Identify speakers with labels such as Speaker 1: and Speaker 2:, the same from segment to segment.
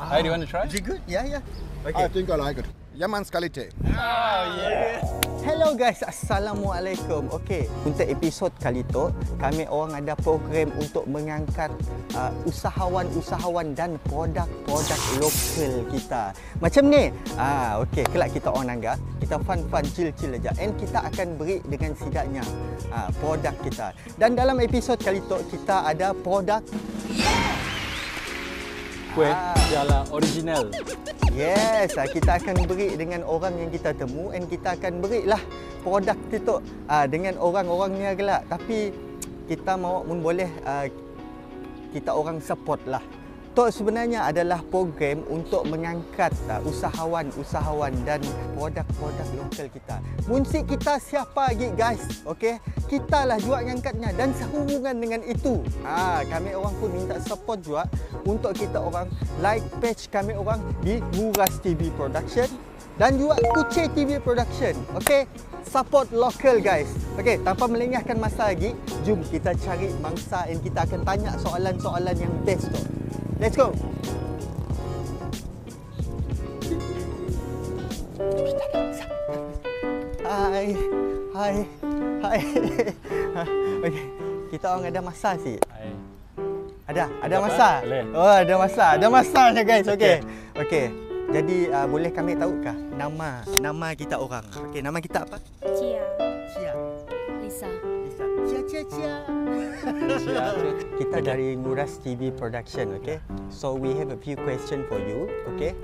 Speaker 1: Hi, do you want to try?
Speaker 2: Is it good? Yeah.
Speaker 3: I think I like it. Yaman Skalite.
Speaker 2: Hello guys, Assalamualaikum. Okey, untuk episod kali tu, kami orang ada program untuk mengangkat usahawan-usahawan dan produk-produk lokal kita. Macam ni. Okey, kelak kita orang nanggap, kita fun-fun, chill-chill aja. And kita akan beri dengan sidaknya produk kita. Dan dalam episod kali tu, kita ada produk
Speaker 1: Kuih Jala original.
Speaker 2: Yes, kita akan beri dengan orang yang kita temu and kita akan berilah produk itu dengan orang-orang ni gelak. Tapi kita mau pun boleh kita orang support lah. Itu sebenarnya adalah program untuk mengangkat usahawan-usahawan dan produk-produk lokal kita. Munsik kita siapa lagi guys? Okey, kita lah juga ngangkatnya dan sehubungan dengan itu. Kami orang pun minta support juga untuk kita orang like page kami orang di Nguras TV Production dan juga Kucing TV Production. Okey, support lokal guys. Okey, tanpa melengahkan masa lagi, jom kita cari mangsa dan kita akan tanya soalan-soalan yang best tu. Let's go. Hai. Okey, kita orang ada masa sih. Ada masa.
Speaker 1: Boleh.
Speaker 2: Oh, ada masa. Ada masanya guys. Okey. Jadi boleh kami tahukah nama kita orang? Okey, nama kita apa?
Speaker 4: Cia.
Speaker 2: Lisa.
Speaker 4: Cia.
Speaker 2: Kita dari Nguras TV Production, okay? So we have a few questions for you, okay?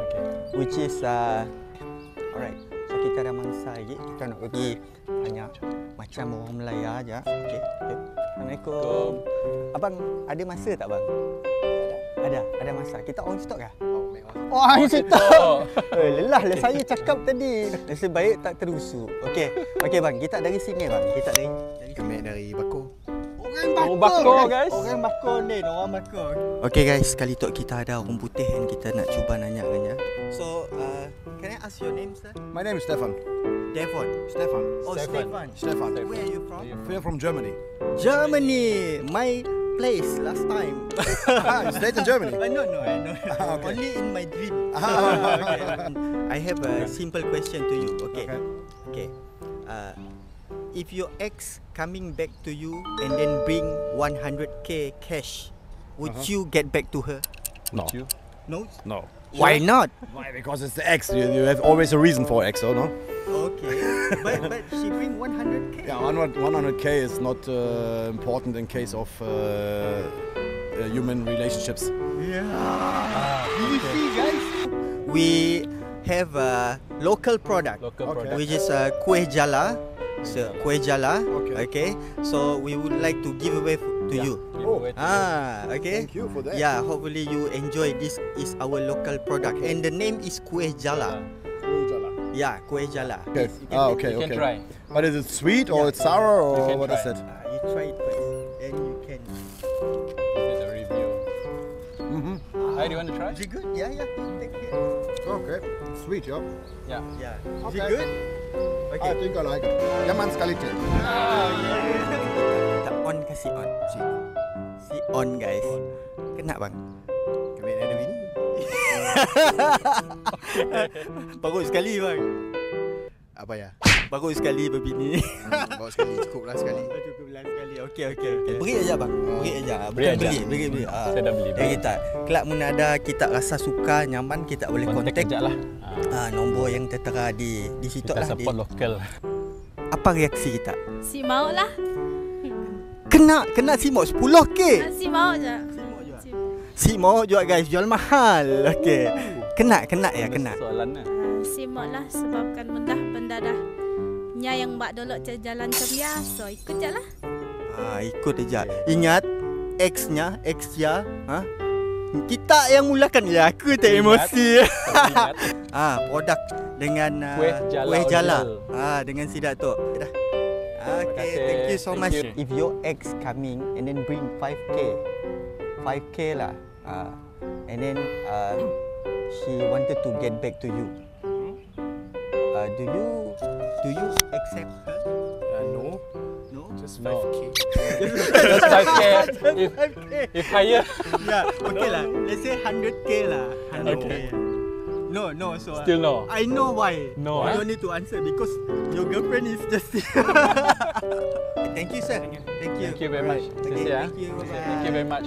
Speaker 2: Which is alright. So kita ada mangsa lagi. Kita nak pergi tanya macam orang Melaya aja, okay? Assalamualaikum. Abang ada masa tak bang? Ada masa. Kita on stock kah? Oh, on stock. Lelah saya cakap tadi. Nasib baik tak terusuk. Okey bang, kita dari sini bang. Kita dari
Speaker 3: Kami dari Bako.
Speaker 1: Orang Bako guys.
Speaker 2: Orang Bako ni, orang Bako. Okey guys, kali tu kita ada orang putih yang kita nak cuba nanya dengan dia. So, can I ask your name, sir?
Speaker 3: My name is Stefan.
Speaker 2: Devon.
Speaker 3: Stefan.
Speaker 2: Oh,
Speaker 3: Stefan.
Speaker 2: Where are you from?
Speaker 3: We're from Germany.
Speaker 2: Germany. My place last time.
Speaker 3: You stayed in Germany?
Speaker 2: No.
Speaker 3: Okay.
Speaker 2: Only in my dream. Okay. I have a simple question to you. Okay. If your ex coming back to you and then bring 100k cash, would you get back to her?
Speaker 3: No.
Speaker 2: No.
Speaker 3: No.
Speaker 2: Why not?
Speaker 3: Why? Because it's the ex. You have always a reason for ex, no?
Speaker 2: Okay. but she bring 100k.
Speaker 3: Yeah, 100k is not important in case of human relationships.
Speaker 2: Yeah. You see, guys? We have a local product, which is Kuih Jala. So, Kuih Jala. Okay. So we would like to give away to you. Okay.
Speaker 3: Thank you for that.
Speaker 2: Yeah, hopefully you enjoy. This is our local product, and the name is Kuih Jala. Yeah, Kuih Jala.
Speaker 3: Okay.
Speaker 1: You can try.
Speaker 3: But is it sweet or it's sour or what is
Speaker 1: try.
Speaker 3: it?
Speaker 2: You try it first, then you can.
Speaker 1: This is a review. Hi, do you want to try?
Speaker 2: Is it good? Yeah. Thank you.
Speaker 3: Okay. Sweet, yeah.
Speaker 2: Yeah. Is
Speaker 3: Okay.
Speaker 2: it good?
Speaker 3: I think I like it. Yaman Skalite.
Speaker 2: Kita on kasih on. Si on guys. Kena bang.
Speaker 3: Kami ada bini.
Speaker 2: Bagus sekali bang.
Speaker 3: Apa ya?
Speaker 2: Bagus sekali berbini.
Speaker 3: Bawa sekali, cukuplah sekali.
Speaker 2: Cukuplah sekali. Okey. Beri aja bang. Beri aja.
Speaker 1: Beri aja.
Speaker 2: Beri.
Speaker 1: Saya dah beli.
Speaker 2: Kita kelak mun ada kita rasa suka nyaman kita boleh kontak
Speaker 1: kejap lah.
Speaker 2: Nombor yang tertera di situ
Speaker 1: Kita
Speaker 2: lah.
Speaker 1: support lokal.
Speaker 2: Apa reaksi kita?
Speaker 4: Si mau lah.
Speaker 2: Kena simok 10k.
Speaker 4: Si mau je.
Speaker 2: Si mau juga guys, jual mahal. Okey. Kena ya, kena.
Speaker 1: Soalan lah.
Speaker 4: Si mau lah sebabkan benda dah nya yang mbak dolok jalan macam ya. So ikut je lah.
Speaker 2: Ikut aja. Ingat ex ya. Kita yang mulakan ya, aku tak emosi. Produk dengan Kuih Jala. Dengan sidak tu. Dah. Okay, thank you so much. If your ex coming and then bring 5k lah. And then she wanted to get back to you. Do you accept her?
Speaker 3: No.
Speaker 2: No.
Speaker 5: Just
Speaker 1: No.
Speaker 5: 5K.
Speaker 1: Just 5K. If higher.
Speaker 2: Yeah, okay lah. Let's say 100K lah. 100K.
Speaker 1: Okay.
Speaker 2: No, so
Speaker 1: Still no.
Speaker 2: I know why.
Speaker 1: No,
Speaker 2: You
Speaker 1: eh?
Speaker 2: don't need to answer because your girlfriend is just Thank you, sir. Thank you.
Speaker 1: Thank you very much.
Speaker 2: Okay,
Speaker 1: Sincere,
Speaker 2: thank you. Bye-bye.
Speaker 1: Thank you very much.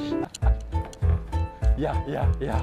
Speaker 1: Yeah.